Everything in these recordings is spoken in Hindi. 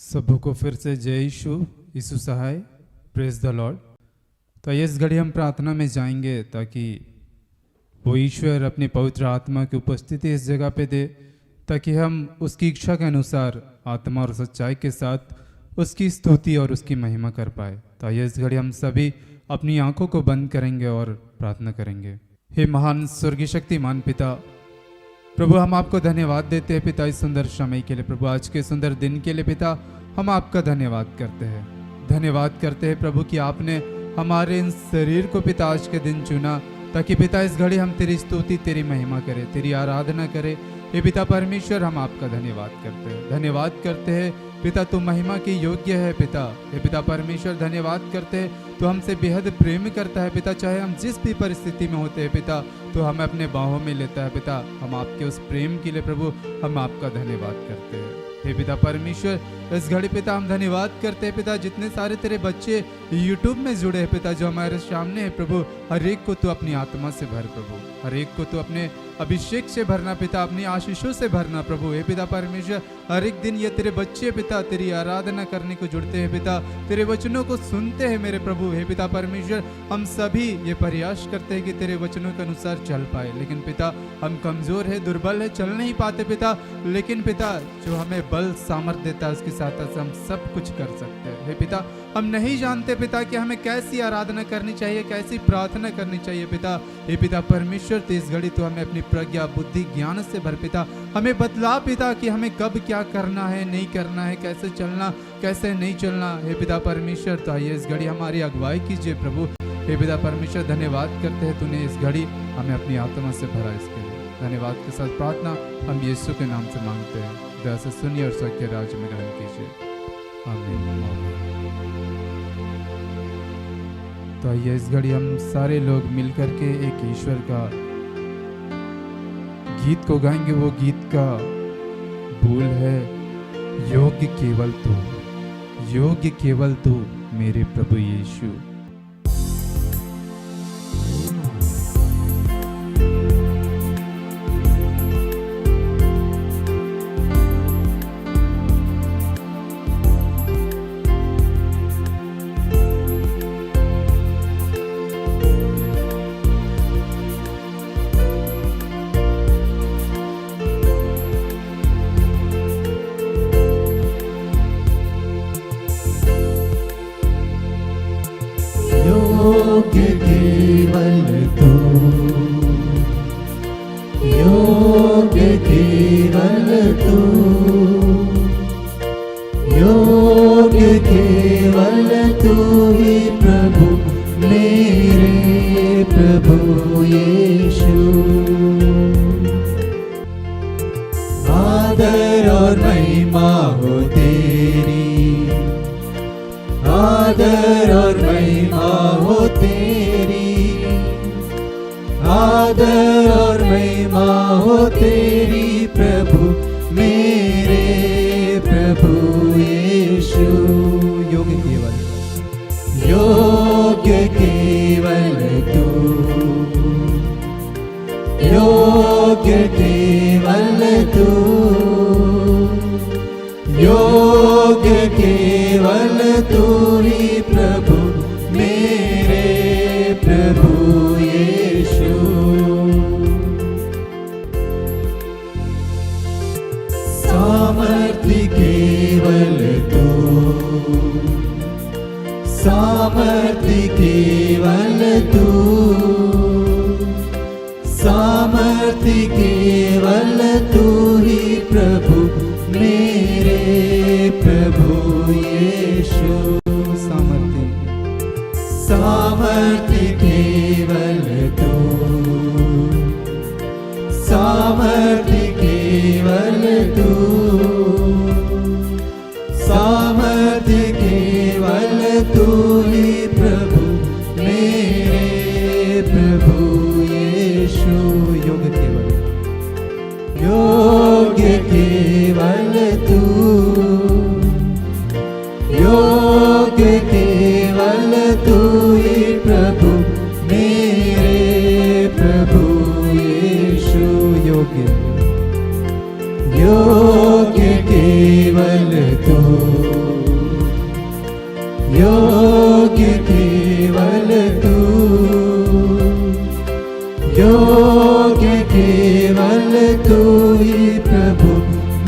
सबको फिर से जय यीशु सहाय, प्रेज द लॉर्ड। तो इस घड़ी हम प्रार्थना में जाएंगे ताकि वो ईश्वर अपनी पवित्र आत्मा की उपस्थिति इस जगह पे दे, ताकि हम उसकी इच्छा के अनुसार आत्मा और सच्चाई के साथ उसकी स्तुति और उसकी महिमा कर पाए। तो इस घड़ी हम सभी अपनी आंखों को बंद करेंगे और प्रार्थना करेंगे। हे महान स्वर्गीय शक्तिमान पिता, प्रभु हम आपको धन्यवाद देते हैं पिता इस सुंदर समय के लिए। प्रभु आज के सुंदर दिन के लिए पिता हम आपका धन्यवाद करते हैं। धन्यवाद करते हैं प्रभु कि आपने हमारे इन शरीर को पिता आज के दिन चुना, ताकि पिता इस घड़ी हम तेरी स्तुति तेरी महिमा करें, तेरी आराधना करें। हे पिता परमेश्वर हम आपका धन्यवाद करते हैं, धन्यवाद करते हैं पिता तू महिमा की योग्य है पिता। हे पिता परमेश्वर धन्यवाद करते हैं तो हमसे बेहद प्रेम करता है पिता, चाहे हम जिस भी परिस्थिति में होते हैं पिता तो हमें अपने बाहों में लेता है पिता। हम आपके उस प्रेम के लिए प्रभु हम आपका धन्यवाद करते हैं। हे पिता परमेश्वर इस घड़ी पिता हम धन्यवाद करते हैं पिता, जितने सारे तेरे बच्चे यूट्यूब में जुड़े हैं पिता जो हमारे सामने है प्रभु, हर एक को तू अपनी आत्मा से भर प्रभु, हर एक को तू अपने अभिषेक से भरना पिता, अपनी आशीषों से भरना प्रभु। हे पिता परमेश्वर हर एक दिन ये तेरे बच्चे पिता तेरी आराधना करने को जुड़ते हैं पिता, तेरे वचनों को सुनते हैं मेरे प्रभु। हे पिता परमेश्वर हम सभी ये प्रयास करते हैं कि तेरे वचनों के अनुसार चल पाए, लेकिन पिता हम कमजोर है, दुर्बल है, चल नहीं पाते पिता, लेकिन पिता जो हमें बल सामर्थ्य देता है उसकी सहायता से हम सब कुछ कर सकते हैं। हे पिता हम नहीं जानते पिता कि हमें कैसी आराधना करनी चाहिए, कैसी प्रार्थना करनी चाहिए पिता। हे पिता परमेश्वर तो इस घड़ी तो हमें अपनी प्रज्ञा बुद्धि ज्ञान से भर पिता, हमें बतला पिता कि हमें कब क्या करना है नहीं करना है, कैसे चलना कैसे नहीं चलना। हे पिता परमेश्वर तो आइए इस घड़ी हमारी अगुवाई कीजिए प्रभु। हे पिता परमेश्वर धन्यवाद करते हैं तूने इस घड़ी हमें अपनी आत्मा से भरा, इसके लिए धन्यवाद के साथ प्रार्थना हम यीशु के नाम से मांगते हैं। दया से सुनिए और स्वर्ग के राज्य में ग्रहण कीजिए, आमीन। तो आइए इस घड़ी हम सारे लोग मिलकर के एक ईश्वर का गीत को गाएंगे। वो गीत का बोल है योग्य केवल तू, योग्य केवल तू मेरे प्रभु यीशु। योग्य केवल तू, योग्य केवल तू, योग्य केवल तू ही प्रभु मेरे प्रभु यीशु। आदर और महिमा हो तेरी, आदर और महिमा हो तेरी, आदर और महिमा हो तेरी प्रभु मेरे प्रभु यीशु। योग्य केवल, योग्य केवल तू, योग्य केवल तू, योग्य केवल तू ही प्रभु मेरे प्रभु यीशु। सामर्थ्य केवल तू, सामर्थ्य केवल तू, सामर्थ्य केवल तू ही प्रभु मेरे प्रभु यीशु। सामर्थ्य, सामर्थ्य केवल तू, सामर्थ्य केवल तू, सामर्थ्य केवल तू ही प्रभु मेरे प्रभु यीशु। योग्य केवल, योग्य केवल तू, योग्य केवल तू ही प्रभु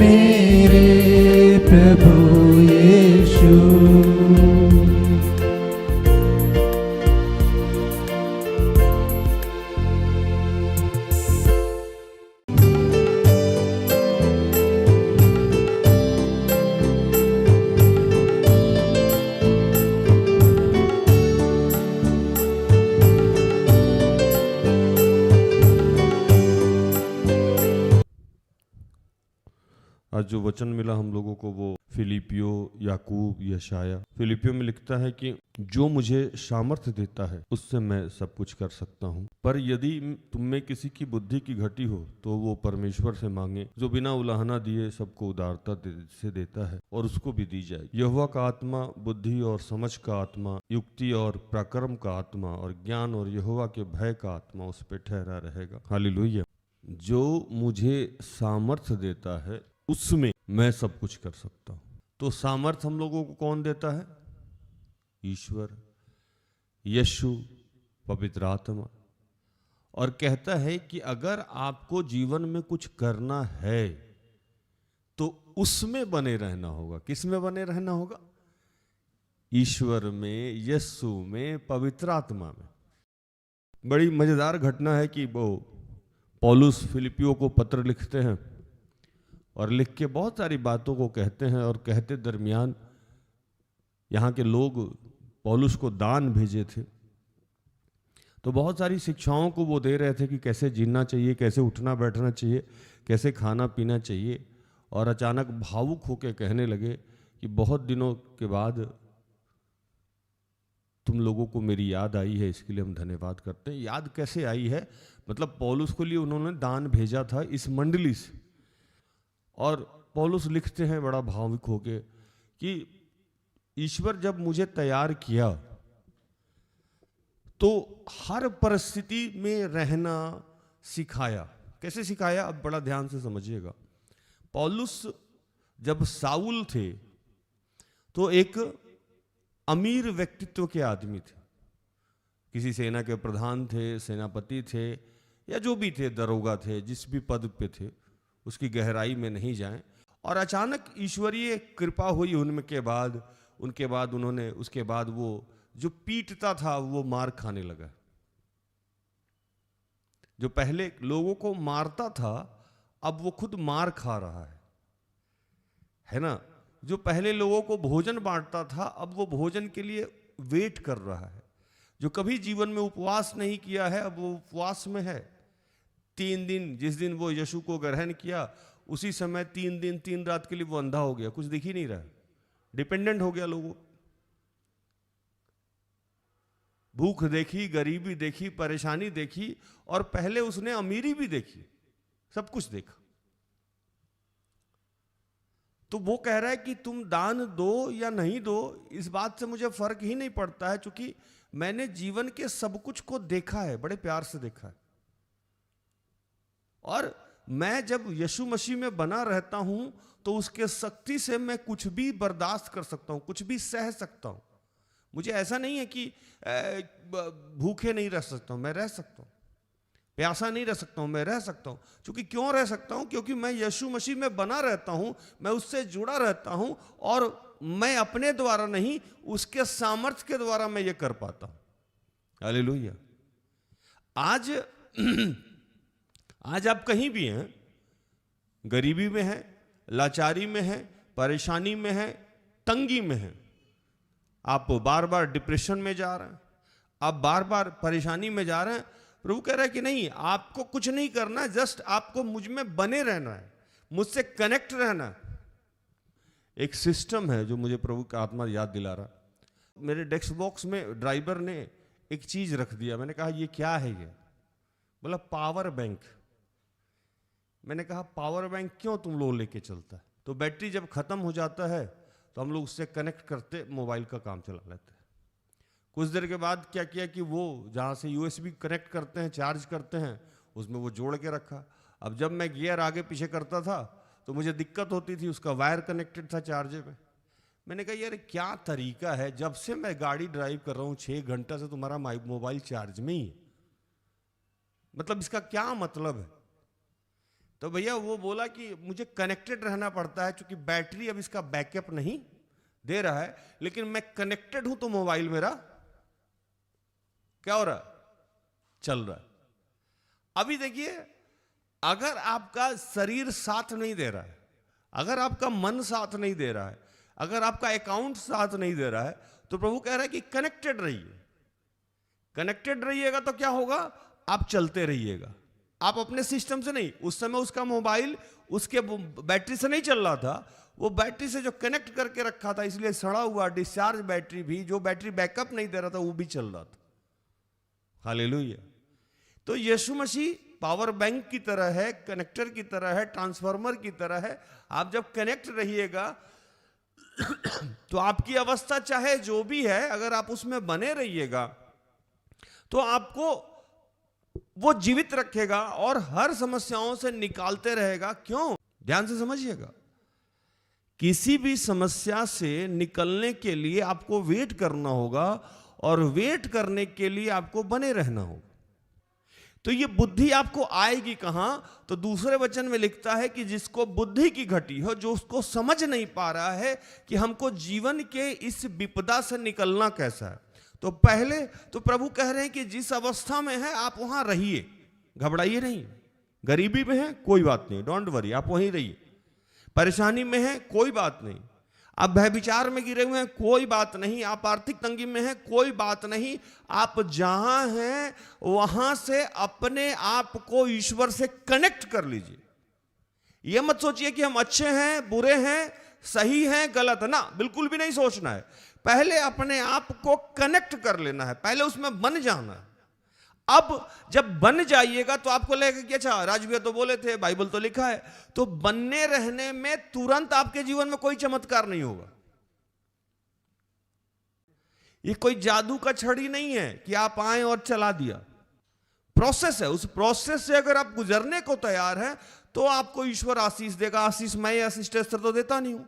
मेरे प्रभु यीशु। आज जो वचन मिला हम लोगों को वो फिलिपियो, याकूब, यशाया। फिलिपियो में लिखता है कि जो मुझे सामर्थ्य देता है उससे मैं सब कुछ कर सकता हूँ। पर यदि तुम में किसी की बुद्धि की घटी हो तो वो परमेश्वर से मांगे, जो बिना उलाहना दिए सबको उदारता से देता है, और उसको भी दी जाएगी। यहोवा का आत्मा बुद्धि और समझ का आत्मा, युक्ति और पराक्रम का आत्मा और ज्ञान और यहोवा के भय का आत्मा उस पर ठहरा रहेगा। हालेलुया। जो मुझे सामर्थ्य देता है उसमें मैं सब कुछ कर सकता हूं। तो सामर्थ्य हम लोगों को कौन देता है? ईश्वर, यीशु, पवित्र आत्मा। और कहता है कि अगर आपको जीवन में कुछ करना है तो उसमें बने रहना होगा। किस में बने रहना होगा? ईश्वर में, यीशु में, पवित्र आत्मा में। बड़ी मजेदार घटना है कि वो पौलुस फिलिपियो को पत्र लिखते हैं और लिख के बहुत सारी बातों को कहते हैं, और कहते दरमियान यहाँ के लोग पौलुस को दान भेजे थे, तो बहुत सारी शिक्षाओं को वो दे रहे थे कि कैसे जीना चाहिए, कैसे उठना बैठना चाहिए, कैसे खाना पीना चाहिए। और अचानक भावुक होकर कहने लगे कि बहुत दिनों के बाद तुम लोगों को मेरी याद आई है, इसके लिए हम धन्यवाद करते हैं। याद कैसे आई है? मतलब पौलुस के लिए उन्होंने दान भेजा था इस मंडली से। और पौलुस लिखते हैं बड़ा भावुक होके कि ईश्वर जब मुझे तैयार किया तो हर परिस्थिति में रहना सिखाया। कैसे सिखाया? अब बड़ा ध्यान से समझिएगा। पौलुस जब साउल थे तो एक अमीर व्यक्तित्व के आदमी थे, किसी सेना के प्रधान थे, सेनापति थे, या जो भी थे, दरोगा थे, जिस भी पद पे थे, उसकी गहराई में नहीं जाएं। और अचानक ईश्वरीय कृपा हुई उनके बाद उन्होंने, उसके बाद वो जो पीटता था वो मार खाने लगा। जो पहले लोगों को मारता था अब वो खुद मार खा रहा है ना। जो पहले लोगों को भोजन बांटता था अब वो भोजन के लिए वेट कर रहा है। जो कभी जीवन में उपवास नहीं किया है अब वो उपवास में है। 3 दिन, जिस दिन वो यीशु को ग्रहण किया उसी समय 3 दिन 3 रात के लिए वो अंधा हो गया, कुछ दिख ही नहीं रहा, डिपेंडेंट हो गया लोगों। भूख देखी, गरीबी देखी, परेशानी देखी, और पहले उसने अमीरी भी देखी, सब कुछ देखा। तो वो कह रहा है कि तुम दान दो या नहीं दो, इस बात से मुझे फर्क ही नहीं पड़ता है, क्योंकि मैंने जीवन के सब कुछ को देखा है, बड़े प्यार से देखा है। और मैं जब यीशु मसीह में बना रहता हूं तो उसके शक्ति से मैं कुछ भी बर्दाश्त कर सकता हूं, कुछ भी सह सकता हूं। मुझे ऐसा नहीं है कि भूखे नहीं रह सकता हूं, मैं रह सकता हूं। प्यासा नहीं रह सकता हूं, मैं रह सकता हूं। क्योंकि क्यों रह सकता हूं? क्योंकि मैं यीशु मसीह में बना रहता हूं, मैं उससे जुड़ा रहता हूं, और मैं अपने द्वारा नहीं, उसके सामर्थ्य के द्वारा मैं ये कर पाता हूं। हालेलुया। आज आप कहीं भी हैं, गरीबी में हैं, लाचारी में हैं, परेशानी में हैं, तंगी में हैं, आप बार बार डिप्रेशन में जा रहे हैं, आप बार बार परेशानी में जा रहे हैं, प्रभु कह रहा है कि नहीं, आपको कुछ नहीं करना, जस्ट आपको मुझ में बने रहना है, मुझसे कनेक्ट रहना है। एक सिस्टम है जो मुझे प्रभु का आत्मा याद दिला रहा। मेरे डेस्क बॉक्स में ड्राइवर ने एक चीज रख दिया। मैंने कहा ये क्या है? ये बोला पावर बैंक। मैंने कहा पावर बैंक क्यों तुम लोग लेके चलता है? तो बैटरी जब खत्म हो जाता है तो हम लोग उससे कनेक्ट करते मोबाइल का काम चला लेते हैं। कुछ देर के बाद क्या किया कि वो जहाँ से यूएसबी कनेक्ट करते हैं, चार्ज करते हैं, उसमें वो जोड़ के रखा। अब जब मैं गियर आगे पीछे करता था तो मुझे दिक्कत होती थी, उसका वायर कनेक्टेड था चार्जर में। मैंने कहा यार क्या तरीका है, जब से मैं गाड़ी ड्राइव कर रहा हूँ 6 घंटा से तुम्हारा मोबाइल चार्ज में ही है। मतलब इसका क्या मतलब है? तो भैया वो बोला कि मुझे कनेक्टेड रहना पड़ता है, क्योंकि बैटरी अब इसका बैकअप नहीं दे रहा है, लेकिन मैं कनेक्टेड हूं तो मोबाइल मेरा क्या हो रहा है, चल रहा है। अभी देखिए, अगर आपका शरीर साथ नहीं दे रहा है, अगर आपका मन साथ नहीं दे रहा है, अगर आपका अकाउंट साथ नहीं दे रहा है, तो प्रभु कह रहा है कि कनेक्टेड रहिए। कनेक्टेड रहिएगा तो क्या होगा, आप चलते रहिएगा। आप अपने सिस्टम से नहीं, उस समय उसका मोबाइल उसके बैटरी से नहीं चल रहा था, वो बैटरी से जो कनेक्ट करके रखा था, इसलिए सड़ा हुआ डिस्चार्ज बैटरी भी, जो बैटरी बैकअप नहीं दे रहा था, वो भी चल रहा था। हालेलुया। तो यीशु मसीह पावर बैंक की तरह है, कनेक्टर की तरह है, ट्रांसफार्मर की तरह है। आप जब कनेक्ट रहिएगा तो आपकी अवस्था चाहे जो भी है, अगर आप उसमें बने रहिएगा तो आपको वो जीवित रखेगा और हर समस्याओं से निकालते रहेगा। क्यों? ध्यान से समझिएगा, किसी भी समस्या से निकलने के लिए आपको वेट करना होगा, और वेट करने के लिए आपको बने रहना होगा। तो ये बुद्धि आपको आएगी कहां? तो दूसरे वचन में लिखता है कि जिसको बुद्धि की घटी हो, जो उसको समझ नहीं पा रहा है कि हमको जीवन के इस विपदा से निकलना कैसा है। तो पहले तो प्रभु कह रहे हैं कि जिस अवस्था में है आप वहां रहिए, घबराइए नहीं। गरीबी में है कोई बात नहीं, डोंट वरी, आप वहीं रहिए। परेशानी में है कोई बात नहीं, आप भयविचार में गिरे हुए हैं कोई बात नहीं, आप आर्थिक तंगी में हैं कोई बात नहीं, आप जहां हैं वहां से अपने आप को ईश्वर से कनेक्ट कर लीजिए। यह मत सोचिए कि हम अच्छे हैं, बुरे हैं, सही हैं, गलत है ना, बिल्कुल भी नहीं सोचना है। पहले अपने आप को कनेक्ट कर लेना है, पहले उसमें बन जाना है। अब जब बन जाइएगा तो आपको लगेगा कि अच्छा राज भैया तो बोले थे, बाइबल तो लिखा है। तो बनने रहने में तुरंत आपके जीवन में कोई चमत्कार नहीं होगा। ये कोई जादू का छड़ी नहीं है कि आप आए और चला दिया। प्रोसेस है, उस प्रोसेस से अगर आप गुजरने को तैयार हैं तो आपको ईश्वर आशीष देगा। आशीष मैं या सिस्टर तो देता नहीं हूं।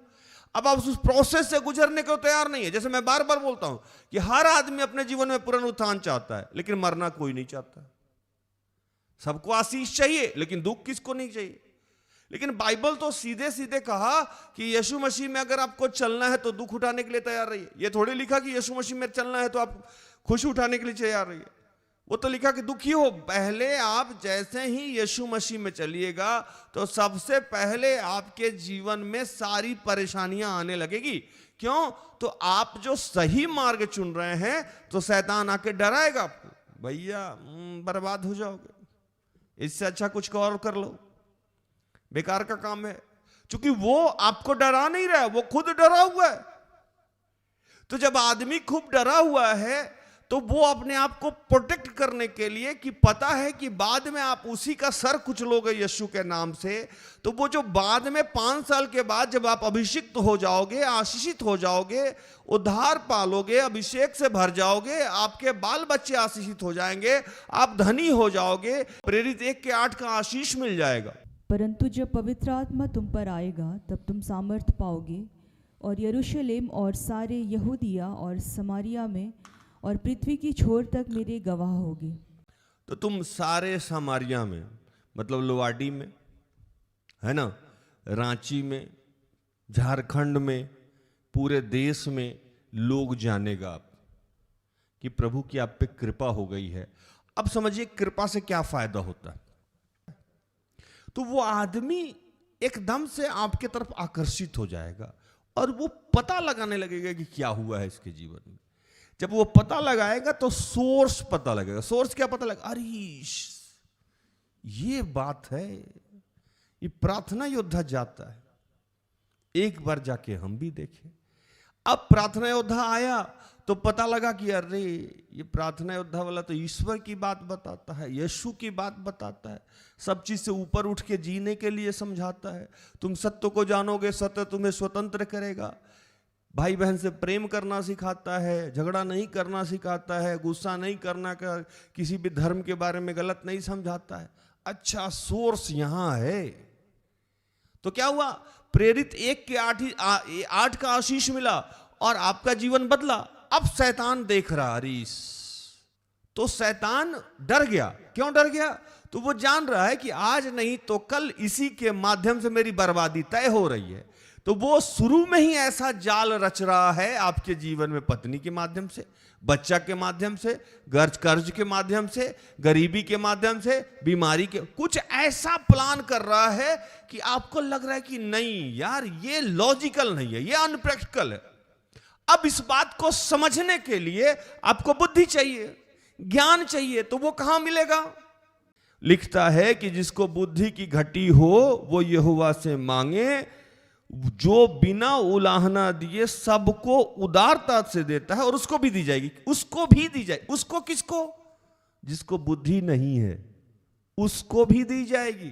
अब आप उस प्रोसेस से गुजरने को तैयार नहीं है। जैसे मैं बार बार बोलता हूं कि हर आदमी अपने जीवन में पुनरुत्थान चाहता है, लेकिन मरना कोई नहीं चाहता। सबको आशीष चाहिए, लेकिन दुख किसको नहीं चाहिए। लेकिन बाइबल तो सीधे सीधे कहा कि यीशु मसीह में अगर आपको चलना है तो दुख उठाने के लिए तैयार रहिए। ये थोड़ी लिखा कि यीशु मसीह में चलना है तो आप खुशी उठाने के लिए तैयार रहिए। वो तो लिखा कि दुखी हो। पहले आप जैसे ही यीशु मसीह में चलिएगा तो सबसे पहले आपके जीवन में सारी परेशानियां आने लगेगी। क्यों? तो आप जो सही मार्ग चुन रहे हैं तो शैतान आके डराएगा आपको, भैया बर्बाद हो जाओगे, इससे अच्छा कुछ और कर लो, बेकार का काम है। क्योंकि वो आपको डरा नहीं रहा है, वो खुद डरा हुआ है। तो जब आदमी खूब डरा हुआ है तो वो अपने आप को प्रोटेक्ट करने के लिए, कि पता है कि बाद में आप उसी का सर कुचलोगे यीशु के नाम से, तो वो जो बाद में 5 साल के बाद जब आप अभिषिक्त हो जाओगे, आशीषित हो जाओगे, उद्धार पालोगे, अभिषेक से भर जाओगे, आपके बाल बच्चे आशीषित हो जाएंगे, आप धनी हो जाओगे, प्रेरित 1:8 का आशीष मिल जाएगा। परंतु जब पवित्र आत्मा तुम पर आएगा तब तुम सामर्थ पाओगे, और यरूशलेम और सारे यहूदिया और समारिया में और पृथ्वी की छोर तक मेरे गवाह होगे। तो तुम सारे समारिया में, मतलब लोवाडी में, है ना, रांची में, झारखंड में, पूरे देश में लोग जानेगा आप कि प्रभु की आप पे कृपा हो गई है। अब समझिए कृपा से क्या फायदा होता है। तो वो आदमी एकदम से आपके तरफ आकर्षित हो जाएगा और वो पता लगाने लगेगा कि क्या हुआ है इसके जीवन में। जब वो पता लगाएगा तो सोर्स पता लगेगा। सोर्स क्या पता लगेगा? अरे ये बात है, ये प्रार्थना योद्धा जाता है, एक बार जाके हम भी देखें। अब प्रार्थना योद्धा आया तो पता लगा कि अरे ये प्रार्थना योद्धा वाला तो ईश्वर की बात बताता है, यीशु की बात बताता है, सब चीज से ऊपर उठ के जीने के लिए समझाता है। तुम सत्य को जानोगे, सत्य तुम्हें स्वतंत्र करेगा। भाई बहन से प्रेम करना सिखाता है, झगड़ा नहीं करना सिखाता है, गुस्सा नहीं करना, किसी भी धर्म के बारे में गलत नहीं समझाता है। अच्छा, सोर्स यहां है। तो क्या हुआ? प्रेरित 1:8 का आशीष मिला और आपका जीवन बदला। अब शैतान देख रहा, अरे तो शैतान डर गया। क्यों डर गया? तो वो जान रहा है कि आज नहीं तो कल इसी के माध्यम से मेरी बर्बादी तय हो रही है। तो वो शुरू में ही ऐसा जाल रच रहा है आपके जीवन में, पत्नी के माध्यम से, बच्चा के माध्यम से, कर्ज के माध्यम से, गरीबी के माध्यम से, बीमारी के, कुछ ऐसा प्लान कर रहा है कि आपको लग रहा है कि नहीं यार ये लॉजिकल नहीं है, ये अनप्रैक्टिकल है। अब इस बात को समझने के लिए आपको बुद्धि चाहिए, ज्ञान चाहिए, तो वो कहां मिलेगा? लिखता है कि जिसको बुद्धि की घटी हो वो यहोवा से मांगे, जो बिना उलाहना दिए सबको उदारता से देता है और उसको भी दी जाएगी। उसको भी दी जाएगी। उसको किसको? जिसको बुद्धि नहीं है उसको भी दी जाएगी,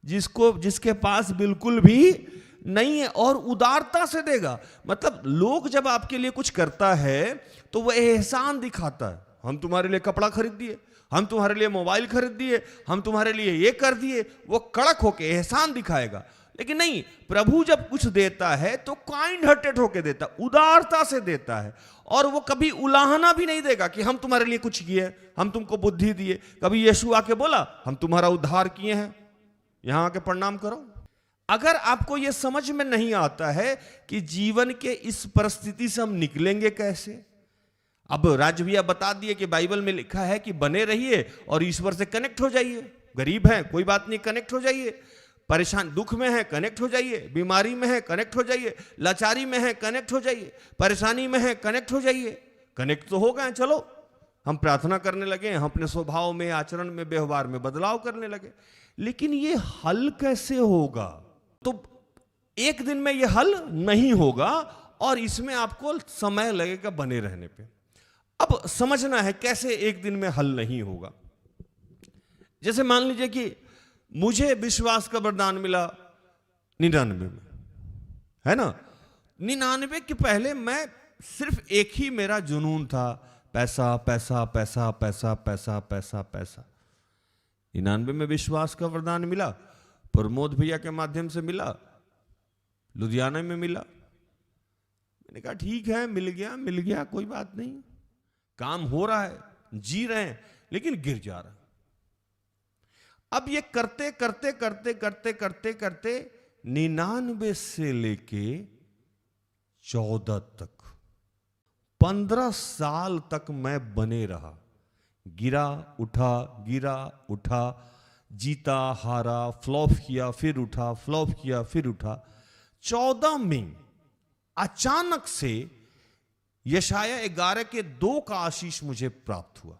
जिसके पास बिल्कुल भी नहीं है, और उदारता से देगा। मतलब लोग जब आपके लिए कुछ करता है तो वह एहसान दिखाता है। हम तुम्हारे लिए कपड़ा खरीद दिए, हम तुम्हारे लिए मोबाइल खरीद दिए, हम तुम्हारे लिए ये कर दिए, वो कड़क होके एहसान दिखाएगा। लेकिन नहीं, प्रभु जब कुछ देता है तो काइंड हार्टेड होके देता, उदारता से देता है, और वो कभी उलाहना भी नहीं देगा कि हम तुम्हारे लिए कुछ किए, हम तुमको बुद्धि दिए। कभी यीशु आके बोला हम तुम्हारा उद्धार किए हैं, यहां आके प्रणाम करो। अगर आपको यह समझ में नहीं आता है कि जीवन के इस परिस्थिति से हम निकलेंगे कैसे। अब राज भैया बता दिए कि बाइबल में लिखा है कि बने रहिए और ईश्वर से कनेक्ट हो जाइए। गरीब हैं कोई बात नहीं, कनेक्ट हो जाइए। परेशान दुख में है कनेक्ट हो जाइए, बीमारी में है कनेक्ट हो जाइए, लाचारी में है कनेक्ट हो जाइए, परेशानी में है कनेक्ट हो जाइए। कनेक्ट तो हो गए, चलो हम प्रार्थना करने लगे, हम अपने स्वभाव में, आचरण में, व्यवहार में बदलाव करने लगे। लेकिन ये हल कैसे होगा? तो एक दिन में ये हल नहीं होगा और इसमें आपको समय लगेगा बने रहने पे। अब समझना है कैसे एक दिन में हल नहीं होगा। जैसे मान लीजिए कि मुझे विश्वास का वरदान मिला 99 में, है ना। 99 के पहले मैं सिर्फ एक ही मेरा जुनून था, पैसा पैसा पैसा पैसा पैसा पैसा पैसा। 99 में विश्वास का वरदान मिला, प्रमोद भैया के माध्यम से मिला, लुधियाना में मिला। मैंने कहा ठीक है, मिल गया कोई बात नहीं, काम हो रहा है, जी रहे हैं, लेकिन गिर जा रहा है। अब ये करते करते करते करते करते करते 99 से लेके 14 तक 15 साल तक मैं बने रहा। गिरा उठा, जीता हारा, फ्लॉप किया फिर उठा, फ्लॉप किया फिर उठा। 14 में अचानक से यशाया 11 के 2 का आशीष मुझे प्राप्त हुआ।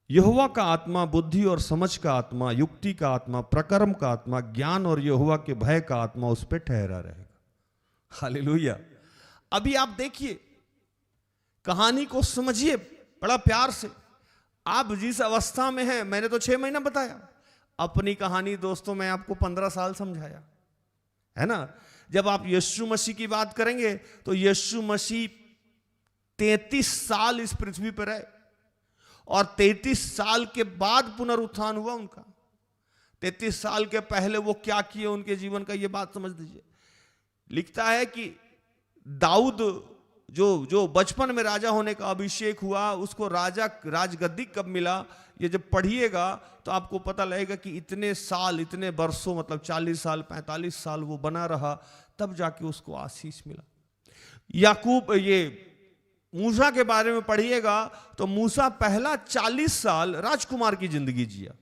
यहोवा का आत्मा बुद्धि और समझ का आत्मा, युक्ति का आत्मा, प्रकर्म का आत्मा, ज्ञान और यहोवा के भय का आत्मा उस पर ठहरा रहेगा। हालेलुया। अभी आप देखिए, कहानी को समझिए बड़ा प्यार से। आप जिस अवस्था में हैं, मैंने तो 6 महीना बताया, अपनी कहानी दोस्तों मैं आपको 15 साल समझाया, है ना। जब आप यीशु मसीह की बात करेंगे तो यीशु मसीह 33 साल इस पृथ्वी पर रहे और 33 साल के बाद पुनरुत्थान हुआ उनका। 33 साल के पहले वो क्या किए उनके जीवन का, ये बात समझ लीजिए। लिखता है कि दाऊद जो बचपन में राजा होने का अभिषेक हुआ, उसको राजगद्दी कब मिला, ये जब पढ़िएगा तो आपको पता लगेगा कि इतने साल, इतने वर्षों, मतलब 40 साल 45 साल वो बना रहा, तब जाके उसको आशीष मिला। याकूब, ये मूसा के बारे में पढ़िएगा तो मूसा पहला 40 साल राजकुमार की जिंदगी जिया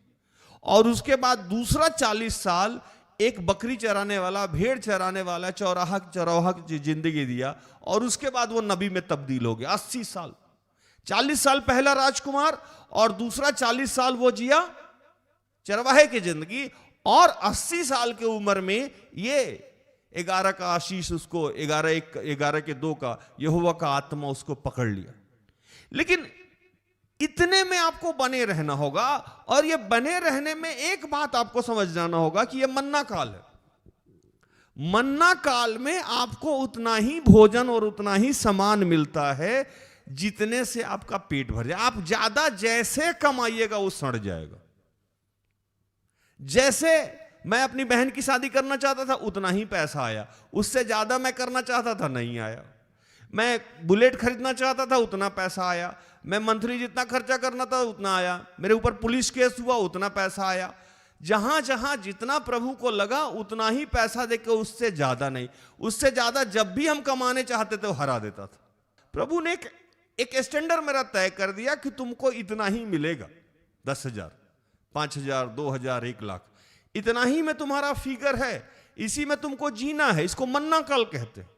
और उसके बाद दूसरा 40 साल एक बकरी चराने वाला, भेड़ चराने वाला, चौराहा की जिंदगी दिया और उसके बाद वो नबी में तब्दील हो गया। 80 साल, 40 साल पहला राजकुमार और दूसरा 40 साल वो जिया चरवाहे की जिंदगी, और 80 साल की उम्र में ये 11 का आशीष उसको, 11 के 2 का यहोवा का आत्मा उसको पकड़ लिया। लेकिन इतने में आपको बने रहना होगा, और ये बने रहने में एक बात आपको समझ जाना होगा कि ये मन्ना काल है। मन्ना काल में आपको उतना ही भोजन और उतना ही सामान मिलता है जितने से आपका पेट भर जाए। आप ज्यादा जैसे कमाइएगा वो सड़ जाएगा। जैसे मैं अपनी बहन की शादी करना चाहता था उतना ही पैसा आया, उससे ज्यादा मैं करना चाहता था नहीं आया। मैं बुलेट खरीदना चाहता था, उतना पैसा आया। मैं मंथली जितना खर्चा करना था उतना आया। मेरे ऊपर पुलिस केस हुआ, उतना पैसा आया। जहां जहां जितना प्रभु को लगा उतना ही पैसा देके, उससे ज्यादा नहीं। उससे ज्यादा जब भी हम कमाने चाहते थे वो हरा देता था। प्रभु ने एक स्टैंडर्ड मेरा तय कर दिया कि तुमको इतना ही मिलेगा, 10,000, 5,000, 2,000, 1,00,000, इतना ही में तुम्हारा फिगर है, इसी में तुमको जीना है। इसको मन्ना काल कहते हैं।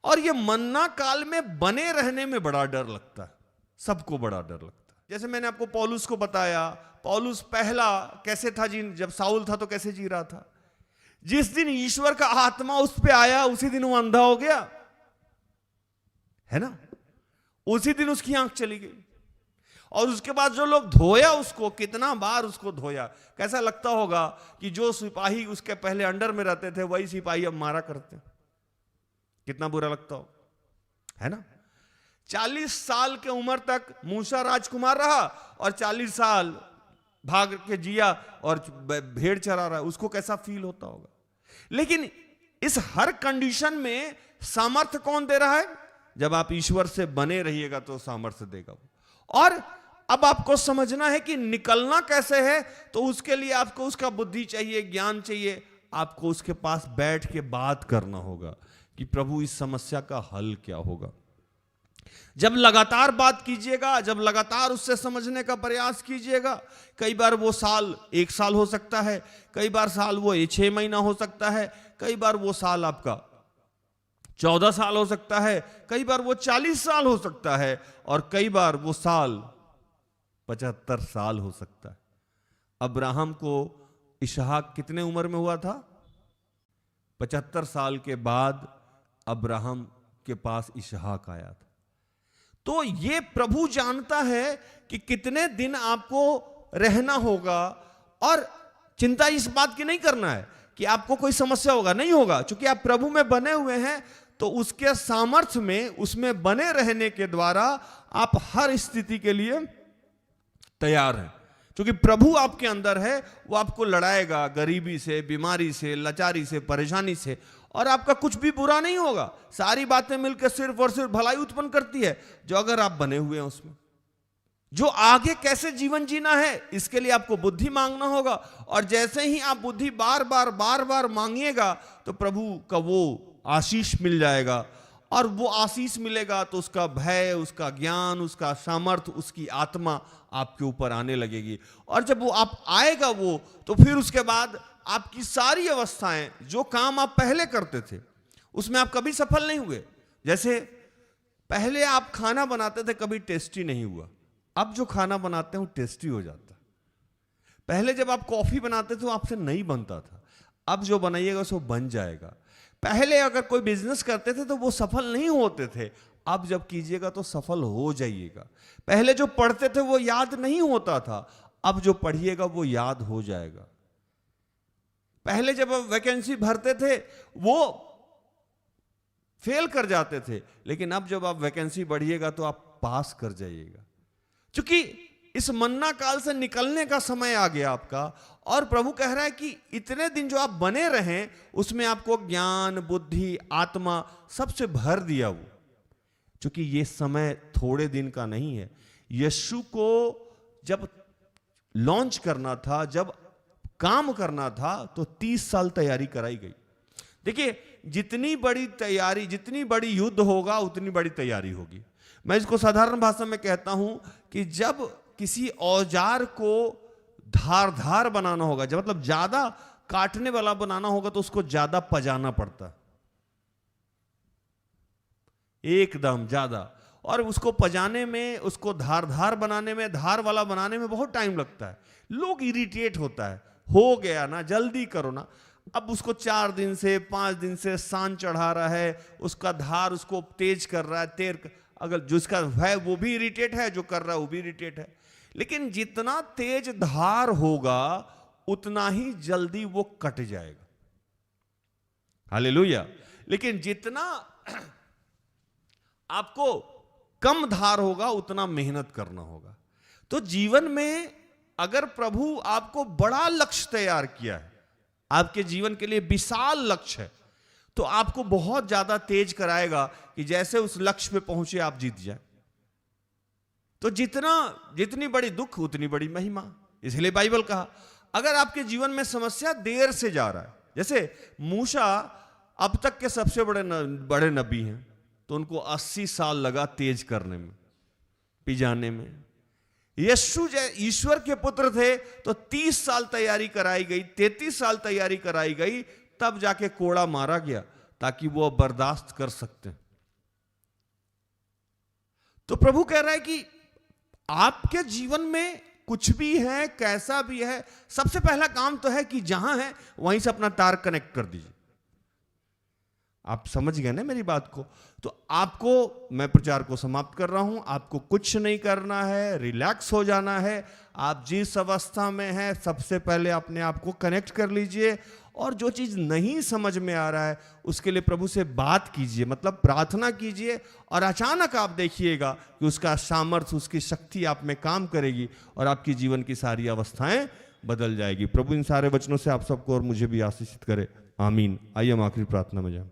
और ये मन्ना काल में बने रहने में बड़ा डर लगता है, सबको बड़ा डर लगता है। जैसे मैंने आपको पौलुस को बताया, पौलुस पहला कैसे था जब साउल था तो कैसे जी रहा था। जिस दिन ईश्वर का आत्मा उस पे आया उसी दिन वो अंधा हो गया, है ना। उसी दिन उसकी आंख चली गई। और उसके बाद जो लोग धोया उसको, कितना बार उसको धोया। कैसा लगता होगा कि जो सिपाही उसके पहले अंडर में रहते थे वही सिपाही अब मारा करते। कितना बुरा लगता हो, है ना। 40 साल के उम्र तक मूसा राजकुमार रहा और 40 साल भाग के जिया और भेड़ चरा रहा है। उसको कैसा फील होता होगा। लेकिन इस हर कंडीशन में सामर्थ्य कौन दे रहा है? जब आप ईश्वर से बने रहिएगा तो सामर्थ्य देगा वो। और अब आपको समझना है कि निकलना कैसे है, तो उसके लिए आपको उसका बुद्धि चाहिए, ज्ञान चाहिए। आपको उसके पास बैठ के बात करना होगा कि प्रभु इस समस्या का हल क्या होगा। जब लगातार बात कीजिएगा, जब लगातार उससे समझने का प्रयास कीजिएगा, कई बार वो साल 1 साल हो सकता है, कई बार साल वो 6 महीना हो सकता है, कई बार वो साल आपका 14 साल हो सकता है, कई बार वो 40 साल हो सकता है, और कई बार वो साल 75 साल हो सकता है। अब्राहम को इसहाक कितने उम्र में हुआ था? 75 साल के बाद अब्राहम के पास इसहाक आया था। तो ये प्रभु जानता है कि कितने दिन आपको रहना होगा। और चिंता इस बात की नहीं करना है कि आपको कोई समस्या होगा, नहीं होगा। क्योंकि आप प्रभु में बने हुए हैं तो उसके सामर्थ्य में, उसमें बने रहने के द्वारा आप हर स्थिति के लिए तैयार हैं। क्योंकि प्रभु आपके अंदर है, वो आपको लड़ाएगा गरीबी से, बीमारी से, लाचारी से, परेशानी से, और आपका कुछ भी बुरा नहीं होगा। सारी बातें मिलकर सिर्फ और सिर्फ भलाई उत्पन्न करती है, जो अगर आप बने हुए हैं उसमें। जो आगे कैसे जीवन जीना है, इसके लिए आपको बुद्धि मांगना होगा। और जैसे ही आप बुद्धि बार बार मांगिएगा तो प्रभु का वो आशीष मिल जाएगा। और वो आशीष मिलेगा तो उसका भय, उसका ज्ञान, उसका सामर्थ्य, उसकी आत्मा आपके ऊपर आने लगेगी। और जब वो आप आएगा वो, तो फिर उसके बाद आपकी सारी अवस्थाएं, जो काम आप पहले करते थे उसमें आप कभी सफल नहीं हुए। जैसे पहले आप खाना बनाते थे, कभी टेस्टी नहीं हुआ। अब जो खाना बनाते हैं वो टेस्टी हो जाता है। पहले जब आप कॉफी बनाते थे वो आपसे नहीं बनता था, अब जो बनाइएगा सो बन जाएगा। पहले अगर कोई बिजनेस करते थे तो वो सफल नहीं होते थे, अब जब कीजिएगा तो सफल हो जाइएगा। पहले जो पढ़ते थे वो याद नहीं होता था, अब जो पढ़िएगा वो याद हो जाएगा। पहले जब आप वैकेंसी भरते थे वो फेल कर जाते थे, लेकिन अब जब आप वैकेंसी बढ़िएगा तो आप पास कर जाइएगा। क्योंकि इस मन्ना काल से निकलने का समय आ गया आपका। और प्रभु कह रहा है कि इतने दिन जो आप बने रहें उसमें आपको ज्ञान, बुद्धि, आत्मा सबसे भर दिया वो। क्योंकि ये समय थोड़े दिन का नहीं है। यीशु को जब लॉन्च करना था, जब काम करना था, तो 30 साल तैयारी कराई गई। देखिए, जितनी बड़ी तैयारी, जितनी बड़ी युद्ध होगा उतनी बड़ी तैयारी होगी। मैं इसको साधारण भाषा में कहता हूं कि जब किसी औजार को धार बनाना होगा, जब मतलब ज्यादा काटने वाला बनाना होगा, तो उसको ज्यादा पजाना पड़ता है, एकदम ज्यादा। और उसको पजाने में, उसको धार बनाने में, धार वाला बनाने में बहुत टाइम लगता है। लोग इरिटेट होता है, हो गया ना, जल्दी करो ना। अब उसको 4 दिन से 5 दिन से सान चढ़ा रहा है, उसका धार उसको तेज कर रहा है। अगर जिसका है वो भी इरिटेट है, जो कर रहा है वो भी इरिटेट है। लेकिन जितना तेज धार होगा उतना ही जल्दी वो कट जाएगा। हालेलुया। लेकिन जितना आपको कम धार होगा उतना मेहनत करना होगा। तो जीवन में अगर प्रभु आपको बड़ा लक्ष्य तैयार किया है, आपके जीवन के लिए विशाल लक्ष्य है, तो आपको बहुत ज्यादा तेज कराएगा कि जैसे उस लक्ष्य पे पहुंचे आप जीत जाए। तो जितनी बड़ी दुख उतनी बड़ी महिमा, इसलिए बाइबल कहा अगर आपके जीवन में समस्या देर से जा रहा है, जैसे मूसा अब तक के सबसे बड़े नबी हैं, तो उनको 80 साल लगा तेज करने में, पिजाने में। यीशु ईश्वर के पुत्र थे तो 30 साल तैयारी कराई गई, 33 साल तैयारी कराई गई, तब जाके कोड़ा मारा गया ताकि वो बर्दाश्त कर सकते हैं। तो प्रभु कह रहा है कि आपके जीवन में कुछ भी है, कैसा भी है, सबसे पहला काम तो है कि जहां है वहीं से अपना तार कनेक्ट कर दीजिए। आप समझ गए ना मेरी बात को? तो आपको, मैं प्रचार को समाप्त कर रहा हूं, आपको कुछ नहीं करना है, रिलैक्स हो जाना है। आप जिस अवस्था में हैं सबसे पहले अपने आप को कनेक्ट कर लीजिए, और जो चीज नहीं समझ में आ रहा है उसके लिए प्रभु से बात कीजिए, मतलब प्रार्थना कीजिए, और अचानक आप देखिएगा कि उसका सामर्थ्य, उसकी शक्ति आप में काम करेगी और आपकी जीवन की सारी अवस्थाएं बदल जाएगी। प्रभु इन सारे वचनों से आप सबको और मुझे भी आशीषित करे, आमीन। आइए हम आखिरी प्रार्थना में जाएं।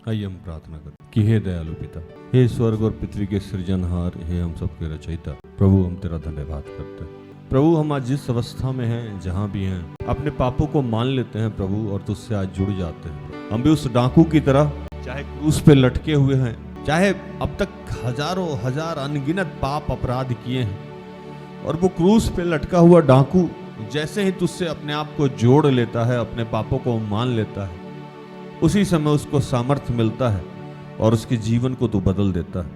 आइए हम प्रार्थना करें कि हे दयालु पिता, हे स्वर्ग और पृथ्वी के सृजनहार, हे हम सबके रचयिता, प्रभु हम तेरा धन्यवाद करते हैं। प्रभु हम आज जिस अवस्था में हैं, जहां भी हैं, अपने पापों को मान लेते हैं प्रभु, और तुझसे आज जुड़ जाते हैं। हम भी उस डाकू की तरह, चाहे क्रूस पे लटके हुए हैं, चाहे अब तक हजारों हजार अनगिनत पाप अपराध किए हैं, और वो क्रूस पे लटका हुआ डाकू जैसे ही तुझसे अपने आप को जोड़ लेता है, अपने पापों को मान लेता है, उसी समय उसको सामर्थ्य मिलता है और उसके जीवन को तू बदल देता है।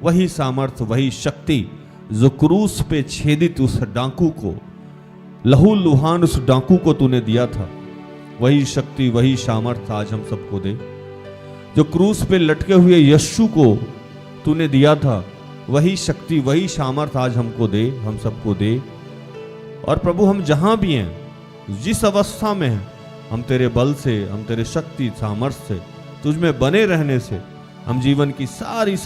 वही सामर्थ्य, वही शक्ति जो क्रूस पे छेदित उस डाकू को, लहू लुहान उस डाकू को तूने दिया था, वही शक्ति, वही सामर्थ्य आज हम सबको दे। जो क्रूस पे लटके हुए यीशु को तूने दिया था, वही शक्ति, वही सामर्थ्य आज हमको दे, हम सबको दे। और प्रभु हम जहां भी हैं, जिस अवस्था में हैं, हम तेरे बल से, हम तेरे शक्ति सामर्थ्य से, तुझ में बने रहने से हम जीवन की सारी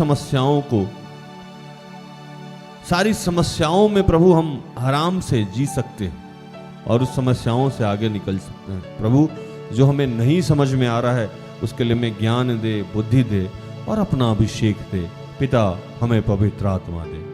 समस्याओं में प्रभु हम आराम से जी सकते हैं और उस समस्याओं से आगे निकल सकते हैं। प्रभु जो हमें नहीं समझ में आ रहा है उसके लिए हमें ज्ञान दे, बुद्धि दे और अपना अभिषेक दे। पिता हमें पवित्र आत्मा दे।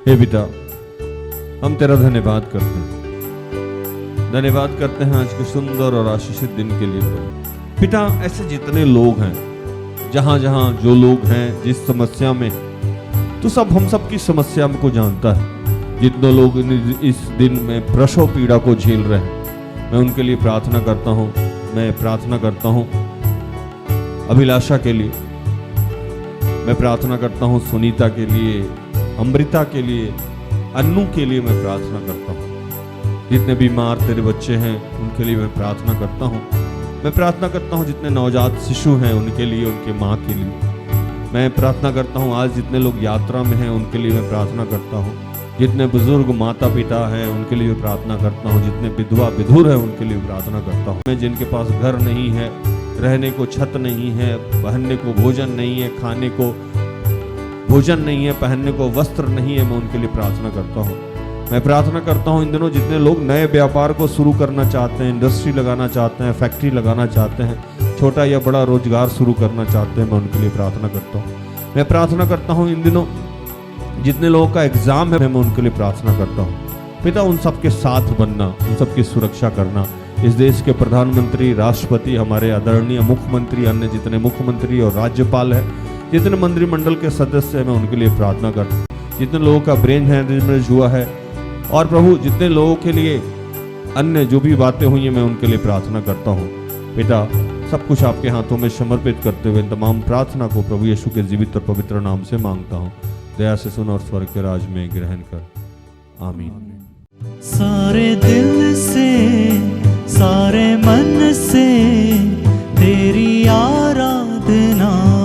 हे पिता, हम तेरा धन्यवाद करते हैं, धन्यवाद करते हैं आज के सुंदर और आशीषित दिन के लिए प्रभु। पिता, ऐसे जितने लोग हैं, जहां जहां जो लोग हैं, जिस समस्या में, तो सब हम सब की समस्या को जानता है। जितने लोग इस दिन में प्रसव पीड़ा को झेल रहे हैं, मैं उनके लिए प्रार्थना करता हूं। मैं प्रार्थना करता हूं अभिलाषा के लिए, मैं प्रार्थना करता हूँ सुनीता के लिए, अमृता के लिए, अन्नू के लिए मैं प्रार्थना करता हूँ। जितने बीमार तेरे बच्चे हैं उनके लिए मैं प्रार्थना करता हूँ। मैं प्रार्थना करता हूँ जितने नवजात शिशु हैं उनके लिए, उनके माँ के लिए मैं प्रार्थना करता हूँ। आज जितने लोग यात्रा में हैं उनके लिए मैं प्रार्थना करता हूँ। जितने बुजुर्ग माता पिता हैं उनके लिए प्रार्थना करता हूँ। जितने विधवा विधुर हैं उनके लिए प्रार्थना करता हूँ। मैं जिनके पास घर नहीं है, रहने को छत नहीं है, पहनने को भोजन नहीं है, खाने को भोजन नहीं है, पहनने को वस्त्र नहीं है, मैं उनके लिए प्रार्थना करता हूँ। मैं प्रार्थना करता हूँ इन दिनों जितने लोग नए व्यापार को शुरू करना चाहते हैं, इंडस्ट्री लगाना चाहते हैं, फैक्ट्री लगाना चाहते हैं, छोटा या बड़ा रोजगार शुरू करना चाहते हैं, मैं उनके लिए प्रार्थना करता हूँ। मैं प्रार्थना करता हूँ इन दिनों जितने लोगों का एग्जाम है, मैं उनके लिए प्रार्थना करता हूँ। पिता उन सबके साथ बनना, उन सबकी सुरक्षा करना। इस देश के प्रधानमंत्री, राष्ट्रपति, हमारे आदरणीय मुख्यमंत्री, अन्य जितने मुख्यमंत्री और राज्यपाल हैं, जितने मंत्रिमंडल के सदस्य हैं, मैं उनके लिए प्रार्थना करता हूँ। जितने लोगों का ब्रेन हैमरेज हुआ है और प्रभु जितने लोगों के लिए अन्य जो भी बातें हुई हैं, मैं उनके लिए प्रार्थना करता हूँ। पिता सब कुछ आपके हाथों में समर्पित करते हुए तमाम प्रार्थना को प्रभु यीशु के जीवित और पवित्र नाम से मांगता हूँ। दया से सुन और स्वर्ग के राज में ग्रहण कर। आमीन। सारे दिल से, सारे मन से तेरी आराधना